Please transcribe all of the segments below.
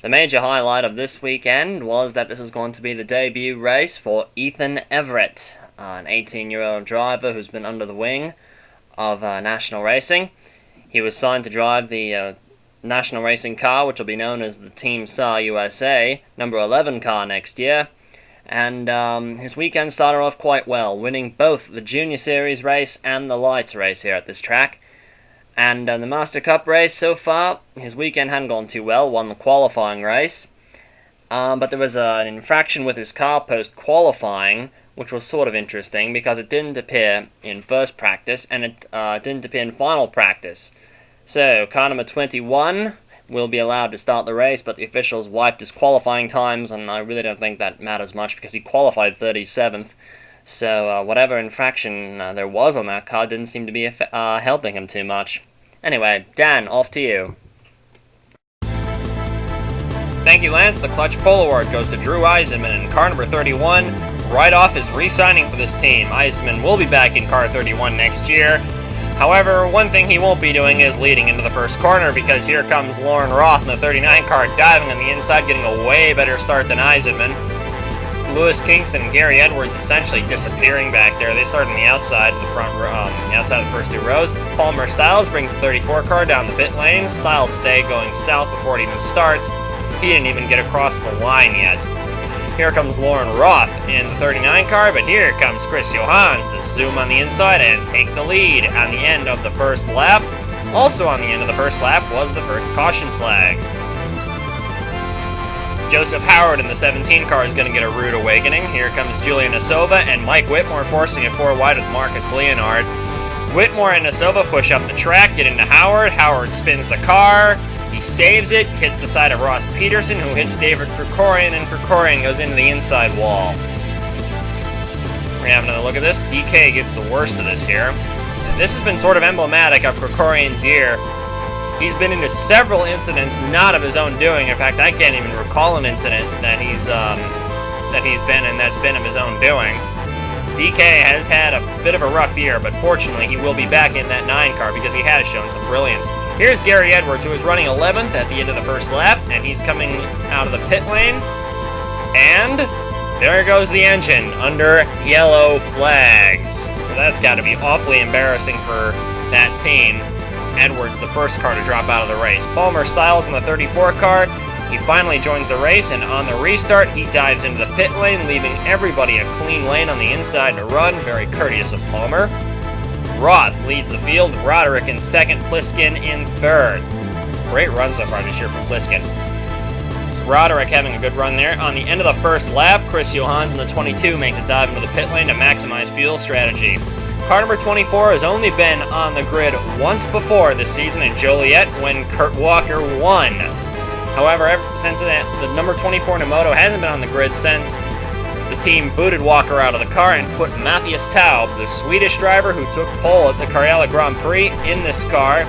The major highlight of this weekend was that this was going to be the debut race for Ethan Everett, an 18-year-old driver who's been under the wing of National Racing. He was signed to drive the National Racing car, which will be known as the Team SAR USA, number 11 car next year. And his weekend started off quite well, winning both the Junior Series race and the Lights race here at this track. And the Master Cup race, so far, his weekend hadn't gone too well, won the qualifying race. But there was an infraction with his car post-qualifying, which was sort of interesting, because it didn't appear in first practice, and it didn't appear in final practice. So, car number 21 will be allowed to start the race, but the officials wiped his qualifying times, and I really don't think that matters much, because he qualified 37th. So whatever infraction there was on that car didn't seem to be helping him too much. Anyway, Dan, off to you. Thank you, Lance. The Clutch Pole Award goes to Drew Eisenman in car number 31. Right off is re-signing for this team. Eisenman will be back in car 31 next year. However, one thing he won't be doing is leading into the first corner, because here comes Lauren Roth in the 39 car diving on the inside, getting a way better start than Eisenman. Lewis Kingston and Gary Edwards essentially disappearing back there. They started on the outside of the front row, outside of the first two rows. Palmer Styles brings the 34 car down the pit lane. Styles stay going south before it even starts. He didn't even get across the line yet. Here comes Lauren Roth in the 39 car, but here comes Chris Johans to zoom on the inside and take the lead on the end of the first lap. Also on the end of the first lap was the first caution flag. Joseph Howard in the 17 car is going to get a rude awakening. Here comes Julian Nasova and Mike Whitmore forcing it 4 wide with Marcus Leonard. Whitmore and Nasova push up the track, get into Howard. Howard spins the car. He saves it, hits the side of Ross Peterson, who hits David Krikorian, and Krikorian goes into the inside wall. We're going to have another look at this. DK gets the worst of this here. And this has been sort of emblematic of Krikorian's year. He's been into several incidents not of his own doing. In fact, I can't even recall an incident that he's been in that's been of his own doing. DK has had a bit of a rough year, but fortunately he will be back in that 9 car because he has shown some brilliance. Here's Gary Edwards, who is running 11th at the end of the first lap, and he's coming out of the pit lane. And there goes the engine under yellow flags. So that's got to be awfully embarrassing for that team. Edwards, the first car to drop out of the race. Palmer Styles in the 34 car. He finally joins the race, and on the restart, he dives into the pit lane, leaving everybody a clean lane on the inside to run. Very courteous of Palmer. Roth leads the field. Roderick in second. Pliskin in third. Great run so far this year from Pliskin. So Roderick having a good run there. On the end of the first lap, Chris Johans in the 22 makes a dive into the pit lane to maximize fuel strategy. Car number 24 has only been on the grid once before this season in Joliet when Kurt Walker won. However, ever since that, the number 24 Nemoto hasn't been on the grid since the team booted Walker out of the car and put Matthias Taub, the Swedish driver who took pole at the Karjala Grand Prix, in this car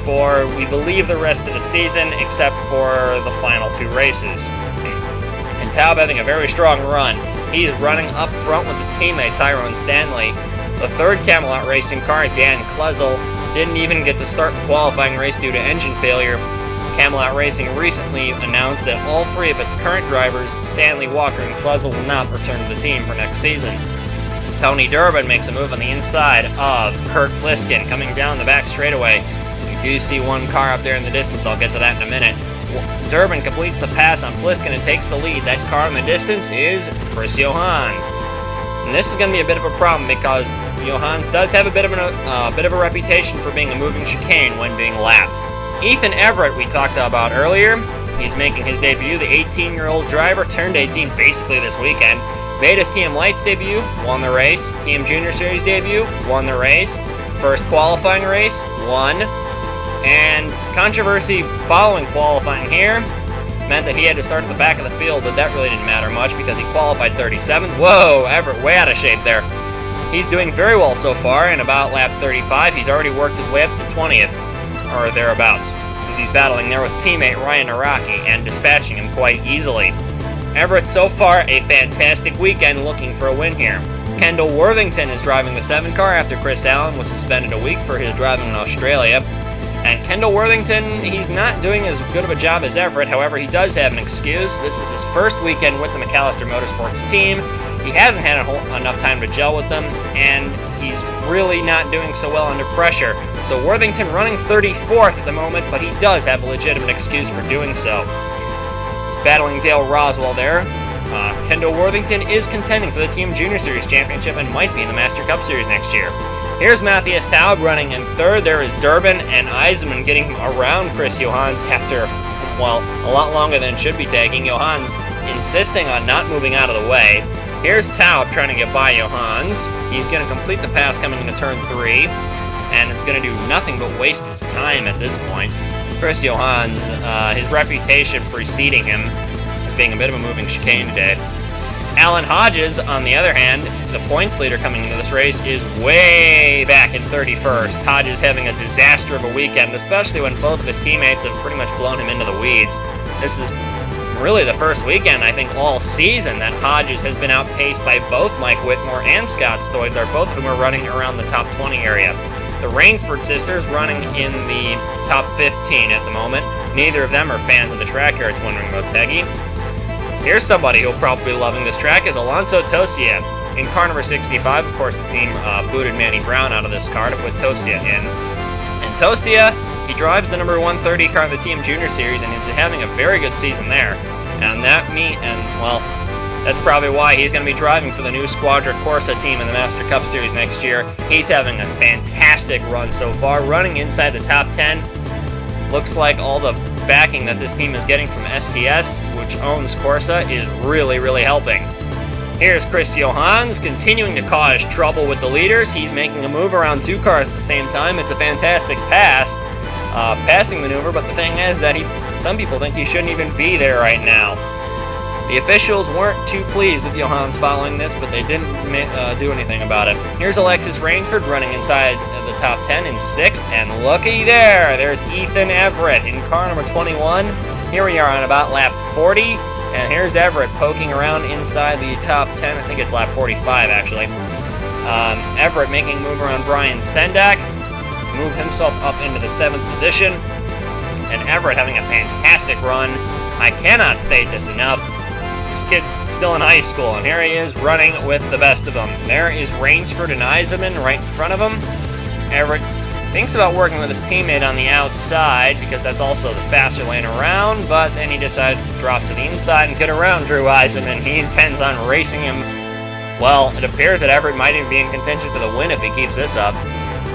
for, we believe, the rest of the season, except for the final 2 races. And Taub having a very strong run. He's running up front with his teammate Tyrone Stanley. The third Camelot Racing car, Dan Klezel, didn't even get to start the qualifying race due to engine failure. Camelot Racing recently announced that all 3 of its current drivers, Stanley, Walker, and Klezel, will not return to the team for next season. Tony Durbin makes a move on the inside of Kurt Pliskin, coming down the back straightaway. You do see one car up there in the distance. I'll get to that in a minute. Durbin completes the pass on Pliskin and takes the lead. That car in the distance is Chris Johans. And this is going to be a bit of a problem because Johans does have a bit of a reputation for being a moving chicane when being lapped. Ethan Everett, we talked about earlier, he's making his debut. The 18-year-old driver turned 18 basically this weekend. Made his TM Lights debut, won the race. TM Junior Series debut, won the race. First qualifying race, won. And controversy following qualifying here meant that he had to start at the back of the field, but that really didn't matter much because he qualified 37th. Whoa, Everett way out of shape there. He's doing very well so far, and about lap 35, he's already worked his way up to 20th, or thereabouts, as he's battling there with teammate Ryan Araki and dispatching him quite easily. Everett so far a fantastic weekend, looking for a win here. Kendall Worthington is driving the 7 car after Chris Allen was suspended a week for his driving in Australia. And Kendall Worthington, he's not doing as good of a job as Everett. However, he does have an excuse. This is his first weekend with the McAllister Motorsports team. He hasn't had enough time to gel with them, and he's really not doing so well under pressure. So Worthington running 34th at the moment, but he does have a legitimate excuse for doing so. He's battling Dale Roswell there. Kendall Worthington is contending for the Team Junior Series Championship and might be in the Master Cup Series next year. Here's Matthias Taub running in third. There is Durbin and Eisenman getting around Chris Johans after, well, a lot longer than it should be taking. Johans insisting on not moving out of the way. Here's Taub trying to get by Johans. He's going to complete the pass coming into turn 3, and it's going to do nothing but waste his time at this point. Chris Johans, his reputation preceding him as being a bit of a moving chicane today. Alan Hodges, on the other hand, the points leader coming into this race, is way back in 31st. Hodges having a disaster of a weekend, especially when both of his teammates have pretty much blown him into the weeds. This is really the first weekend, I think, all season that Hodges has been outpaced by both Mike Whitmore and Scott Stoidler, both of whom are running around the top 20 area. The Rainsford sisters running in the top 15 at the moment. Neither of them are fans of the track here at Twin Ring Motegi. Here's somebody who'll probably be loving this track is Alonso Tosia. In car number 65, of course, the team booted Manny Brown out of this car to put Tosia in. And Tosia, he drives the number 130 car in the Team Junior Series, and he's having a very good season there. And that's probably why he's going to be driving for the new Squadra Corsa team in the Master Cup Series next year. He's having a fantastic run so far, running inside the top 10. Looks like all the backing that this team is getting from STS, which owns Corsa, is really, really helping. Here's Chris Johans continuing to cause trouble with the leaders. He's making a move around 2 cars at the same time. It's a fantastic passing maneuver, but the thing is that some people think he shouldn't even be there right now. The officials weren't too pleased with Johans following this, but they didn't do anything about it. Here's Alexis Rainsford running inside the top 10 in 6th, and looky there, there's Ethan Everett in car number 21. Here we are on about lap 40, and here's Everett poking around inside the top 10. I think it's lap 45, actually. Everett making a move around Brian Sendak, move himself up into the 7th position, and Everett having a fantastic run. I cannot state this enough. This kid's still in high school, and here he is running with the best of them. There is Rainsford and Eisenman right in front of him. Everett thinks about working with his teammate on the outside because that's also the faster lane around, but then he decides to drop to the inside and get around Drew Eisenman. He intends on racing him. Well, it appears that Everett might even be in contention for the win if he keeps this up.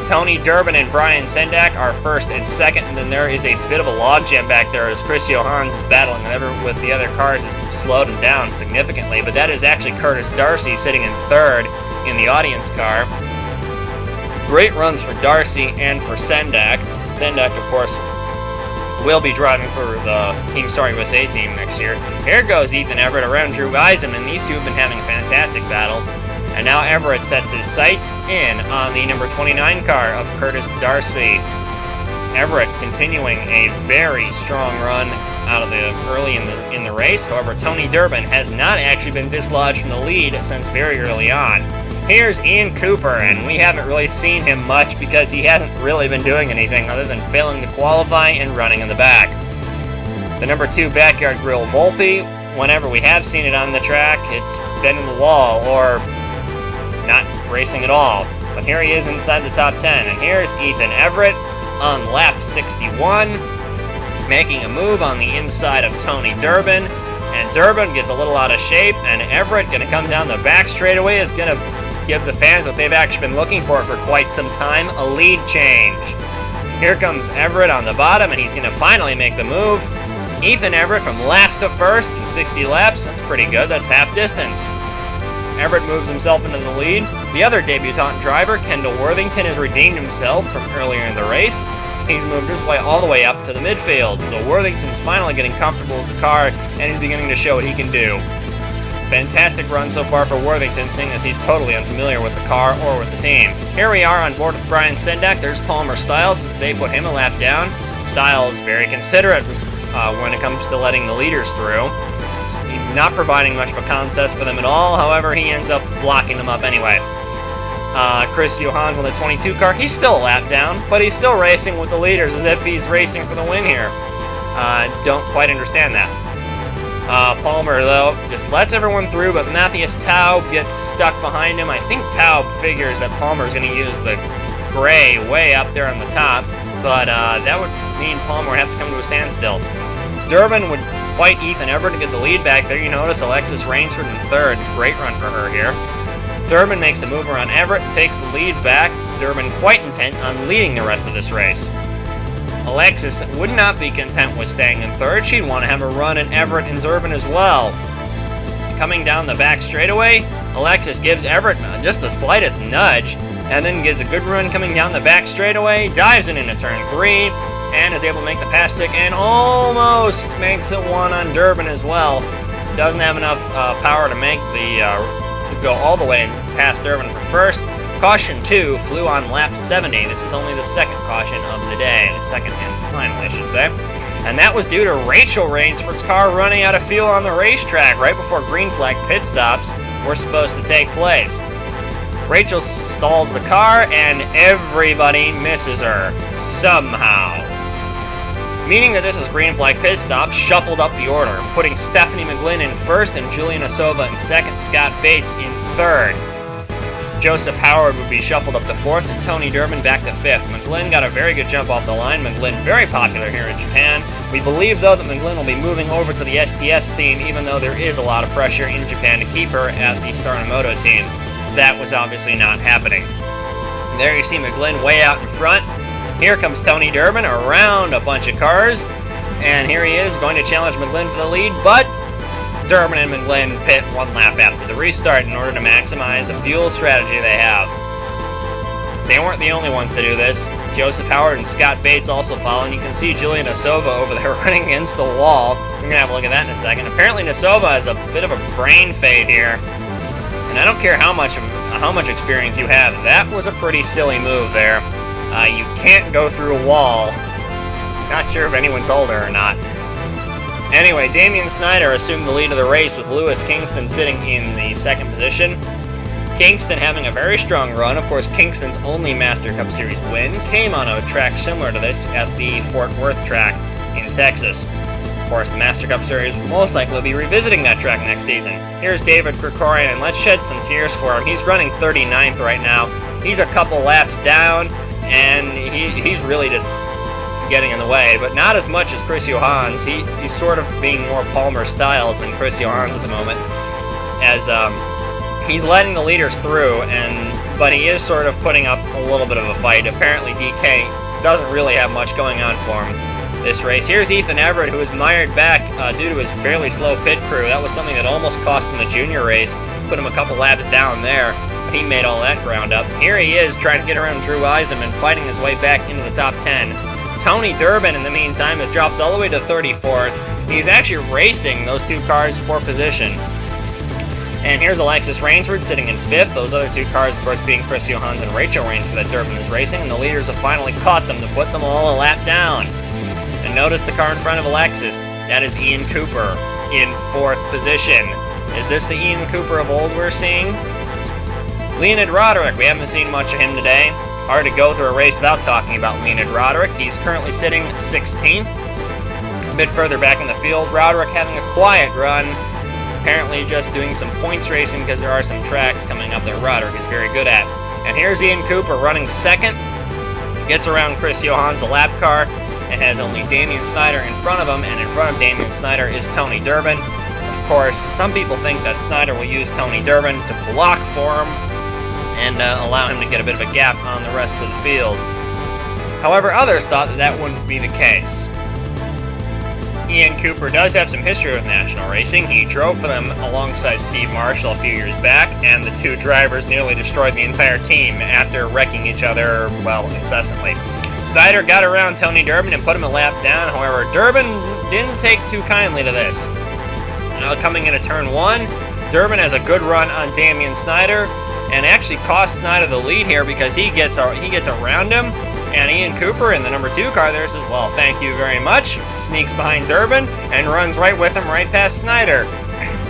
Tony Durbin and Brian Sendak are first and second, and then there is a bit of a logjam back there as Chris Johans is battling with the other cars. Has slowed him down significantly, but that is actually Curtis Darcy sitting in third in the audience car. Great runs for Darcy and for Sendak. Sendak, of course, will be driving for the Team Star USA team next year. Here goes Ethan Everett around Drew Eisenman. These two have been having a fantastic battle. And now Everett sets his sights in on the number 29 car of Curtis Darcy. Everett continuing a very strong run out of the early in the race. However, Tony Durbin has not actually been dislodged from the lead since very early on. Here's Ian Cooper, and we haven't really seen him much because he hasn't really been doing anything other than failing to qualify and running in the back. The number 2 Backyard Grill Volpe, whenever we have seen it on the track, it's been in the wall or not racing at all. But here he is inside the top 10, and here's Ethan Everett on lap 61, making a move on the inside of Tony Durbin, and Durbin gets a little out of shape, and Everett going to come down the back straightaway, is going to give the fans what they've actually been looking for quite some time, a lead change. Here comes Everett on the bottom, and he's going to finally make the move. Ethan Everett from last to first in 60 laps, that's pretty good, that's half distance. Everett moves himself into the lead. The other debutant driver, Kendall Worthington, has redeemed himself from earlier in the race. He's moved his way all the way up to the midfield, so Worthington's finally getting comfortable with the car, and he's beginning to show what he can do. Fantastic run so far for Worthington, seeing as he's totally unfamiliar with the car or with the team. Here we are on board with Brian Sendak. There's Palmer Stiles. They put him a lap down. Stiles very considerate when it comes to letting the leaders through. Not providing much of a contest for them at all, however, he ends up blocking them up anyway. Chris Johans on the 22 car. He's still a lap down, but he's still racing with the leaders as if he's racing for the win here. Don't quite understand that. Palmer, though, just lets everyone through, but Matthias Taub gets stuck behind him. I think Taub figures that Palmer's going to use the gray way up there on the top, but that would mean Palmer would have to come to a standstill. Durbin would fight Ethan Everett to get the lead back there. You notice Alexis Rainsford in third. Great run for her here. Durbin makes a move around Everett and takes the lead back. Durbin quite intent on leading the rest of this race. Alexis would not be content with staying in third. She'd want to have a run in Everett and Durbin as well. Coming down the back straightaway, Alexis gives Everett just the slightest nudge, and then gives a good run coming down the back straightaway, dives in into turn 3, and is able to make the pass stick, and almost makes it one on Durbin as well. Doesn't have enough power to make to go all the way past Durbin for first. Caution 2 flew on lap 70. This is only the second caution of the day, the second and final, I should say. And that was due to Rachel Rainsford's car running out of fuel on the racetrack right before green flag pit stops were supposed to take place. Rachel stalls the car, and everybody misses her, somehow. Meaning that this is green flag pit stop, shuffled up the order, putting Stephanie McGlynn in first and Julian Asova in second, Scott Bates in third. Joseph Howard would be shuffled up to fourth, and Tony Durbin back to fifth. McGlynn got a very good jump off the line. McGlynn very popular here in Japan. We believe, though, that McGlynn will be moving over to the STS team, even though there is a lot of pressure in Japan to keep her at the Starnamoto team. That was obviously not happening. And there you see McGlynn way out in front. Here comes Tony Durbin around a bunch of cars, and here he is going to challenge McGlynn for the lead, but Durbin and McGlynn pit one lap after the restart in order to maximize a fuel strategy they have. They weren't the only ones to do this. Joseph Howard and Scott Bates also follow, and you can see Julian Asova over there running against the wall. We're going to have a look at that in a second. Apparently Asova has a bit of a brain fade here, and I don't care how much experience you have. That was a pretty silly move there. You can't go through a wall. Not sure if anyone told her or not. Anyway, Damian Snyder assumed the lead of the race with Lewis Kingston sitting in the second position. Kingston having a very strong run. Of course, Kingston's only Master Cup Series win came on a track similar to this at the Fort Worth track in Texas. Of course, the Master Cup Series will most likely be revisiting that track next season. Here's David Krikorian, and let's shed some tears for him. He's running 39th right now. He's a couple laps down, and he's really just getting in the way, but not as much as Chris Johans. He's sort of being more Palmer Styles than Chris Johans at the moment, as he's letting the leaders through, but he is sort of putting up a little bit of a fight. Apparently DK doesn't really have much going on for him this race. Here's Ethan Everett, who was mired back due to his fairly slow pit crew. That was something that almost cost him the junior race, put him a couple laps down there, but he made all that ground up. Here he is trying to get around Drew Eisenman, fighting his way back into the top 10. Tony Durbin, in the meantime, has dropped all the way to 34th. He's actually racing those two cars for position. And here's Alexis Rainsford sitting in 5th. Those other two cars, of course, being Chris Johans and Rachel Rainsford that Durbin is racing, and the leaders have finally caught them to put them all a lap down. And notice the car in front of Alexis. That is Ian Cooper in 4th position. Is this the Ian Cooper of old we're seeing? Leonid Roderick, we haven't seen much of him today. Hard to go through a race without talking about Leonid Roderick. He's currently sitting 16th. A bit further back in the field, Roderick having a quiet run. Apparently just doing some points racing because there are some tracks coming up that Roderick is very good at. And here's Ian Cooper running second. Gets around Chris Johans, a lap car, and has only Damian Snyder in front of him, and in front of Damian Snyder is Tony Durbin. Of course, some people think that Snyder will use Tony Durbin to block for him and allow him to get a bit of a gap on the rest of the field. However, others thought that that wouldn't be the case. Ian Cooper does have some history with National Racing. He drove for them alongside Steve Marshall a few years back, and the two drivers nearly destroyed the entire team after wrecking each other, well, incessantly. Snyder got around Tony Durbin and put him a lap down. However, Durbin didn't take too kindly to this. Now coming into turn 1, Durbin has a good run on Damian Snyder, and actually cost Snyder the lead here because he gets around him, and Ian Cooper in the number 2 car there says, well, thank you very much, sneaks behind Durbin and runs right with him right past Snyder.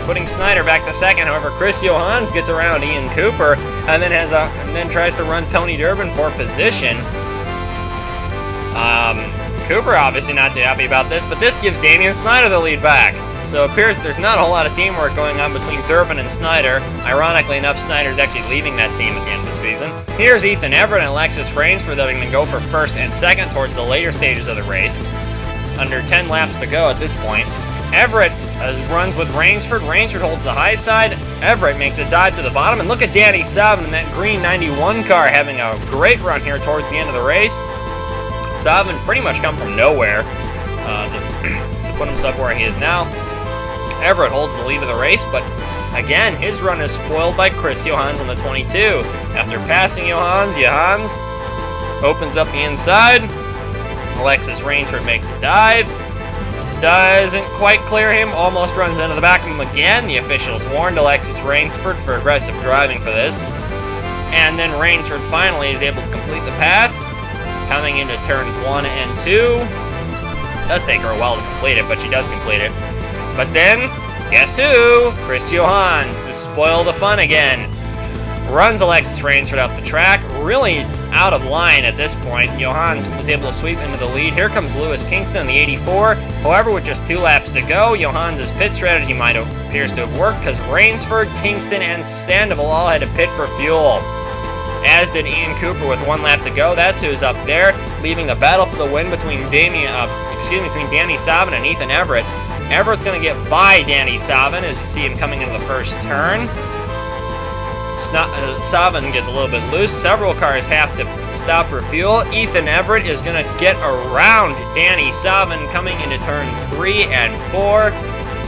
putting Snyder back to second. However, Chris Johans gets around Ian Cooper and then tries to run Tony Durbin for position. Cooper obviously not too happy about this, but this gives Damian Snyder the lead back. So it appears there's not a whole lot of teamwork going on between Durbin and Snyder. Ironically enough, Snyder's actually leaving that team at the end of the season. Here's Ethan Everett and Alexis Rainsford that are going to go for first and second towards the later stages of the race. Under 10 laps to go at this point. Everett runs with Rainsford. Rainsford holds the high side. Everett makes a dive to the bottom. And look at Danny Savin in that green 91 car having a great run here towards the end of the race. Savin pretty much come from nowhere to put himself where he is now. Everett holds the lead of the race, but again, his run is spoiled by Chris Johans on the 22. After passing Johans opens up the inside. Alexis Rainsford makes a dive. Doesn't quite clear him, almost runs into the back of him again. The officials warned Alexis Rainsford for aggressive driving for this. And then Rainsford finally is able to complete the pass, coming into turns 1 and 2. It does take her a while to complete it, but she does complete it. But then, guess who? Chris Johans, to spoil the fun again. Runs Alexis Rainsford up the track, really out of line at this point. Johans was able to sweep into the lead. Here comes Lewis Kingston in the 84. However, with just 2 laps to go, Johans' pit strategy appears to have worked because Rainsford, Kingston, and Sandoval all had to pit for fuel. As did Ian Cooper with 1 lap to go. That's who's up there, leaving the battle for the win between Danny Savin and Ethan Everett. Everett's going to get by Danny Savin as you see him coming into the first turn. Savin gets a little bit loose. Several cars have to stop for fuel. Ethan Everett is going to get around Danny Savin coming into turns 3 and 4.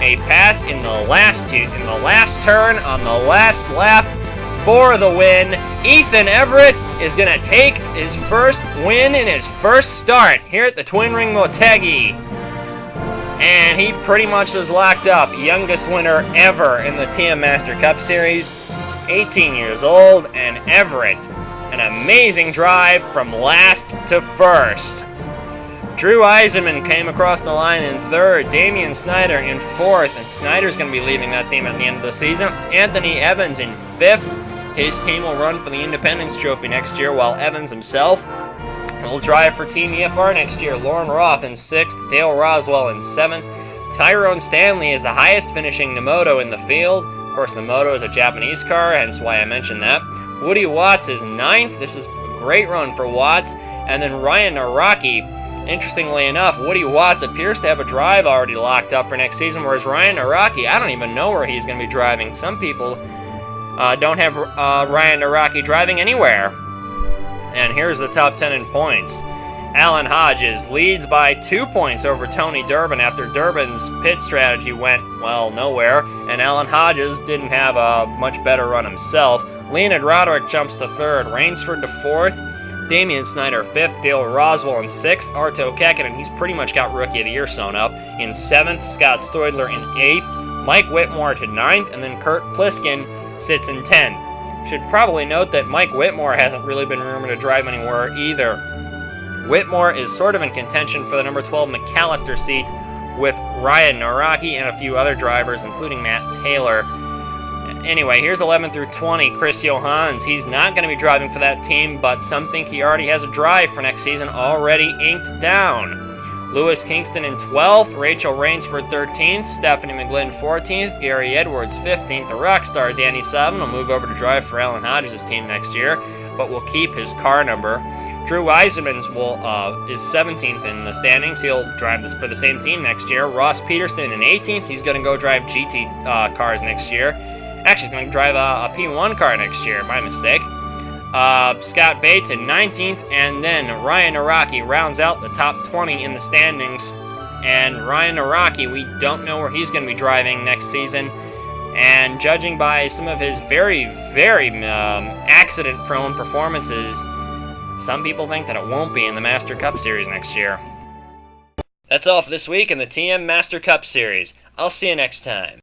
A pass in the last turn on the last lap for the win. Ethan Everett is going to take his first win in his first start here at the Twin Ring Motegi. And he pretty much is locked up. Youngest winner ever in the TM Master Cup Series. 18 years old, and Everett. An amazing drive from last to first. Drew Eisenman came across the line in 3rd. Damian Snyder in 4th. And Snyder's going to be leaving that team at the end of the season. Anthony Evans in 5th. His team will run for the Independence Trophy next year, while Evans himself will drive for Team EFR next year. Lauren Roth in 6th, Dale Roswell in 7th. Tyrone Stanley is the highest finishing Nemoto in the field. Of course, Nemoto is a Japanese car, hence why I mentioned that. Woody Watts is 9th. This is a great run for Watts. And then Ryan Naraki, interestingly enough, Woody Watts appears to have a drive already locked up for next season, whereas Ryan Naraki, I don't even know where he's going to be driving. Some people don't have Ryan Naraki driving anywhere. And here's the top 10 in points. Alan Hodges leads by 2 points over Tony Durbin after Durbin's pit strategy went, well, nowhere, and Alan Hodges didn't have a much better run himself. Leonard Roderick jumps to 3rd, Rainsford to 4th, Damian Snyder 5th, Dale Roswell in 6th, Arto Kekkonen, he's pretty much got Rookie of the Year sewn up, in 7th, Scott Stoidler in 8th, Mike Whitmore to 9th, and then Kurt Pliskin sits in 10th. Should probably note that Mike Whitmore hasn't really been rumored to drive anywhere either. Whitmore is sort of in contention for the number 12 McAllister seat with Ryan Naraki and a few other drivers, including Matt Taylor. Anyway, here's 11 through 20, Chris Johans. He's not going to be driving for that team, but some think he already has a drive for next season already inked down. Lewis Kingston in 12th, Rachel Rainsford 13th, Stephanie McGlynn 14th, Gary Edwards 15th. The rock star Danny Savin will move over to drive for Alan Hodges' team next year, but will keep his car number. Drew Eisenman is 17th in the standings. He'll drive this for the same team next year. Ross Peterson in 18th. He's going to go drive GT cars next year. Actually, he's going to drive a P1 car next year. My mistake. Scott Bates in 19th. And then Ryan Naraki rounds out the top 20 in the standings. And Ryan Naraki, we don't know where he's going to be driving next season. And judging by some of his very, very accident-prone performances, some people think that it won't be in the Master Cup Series next year. That's all for this week in the TM Master Cup Series. I'll see you next time.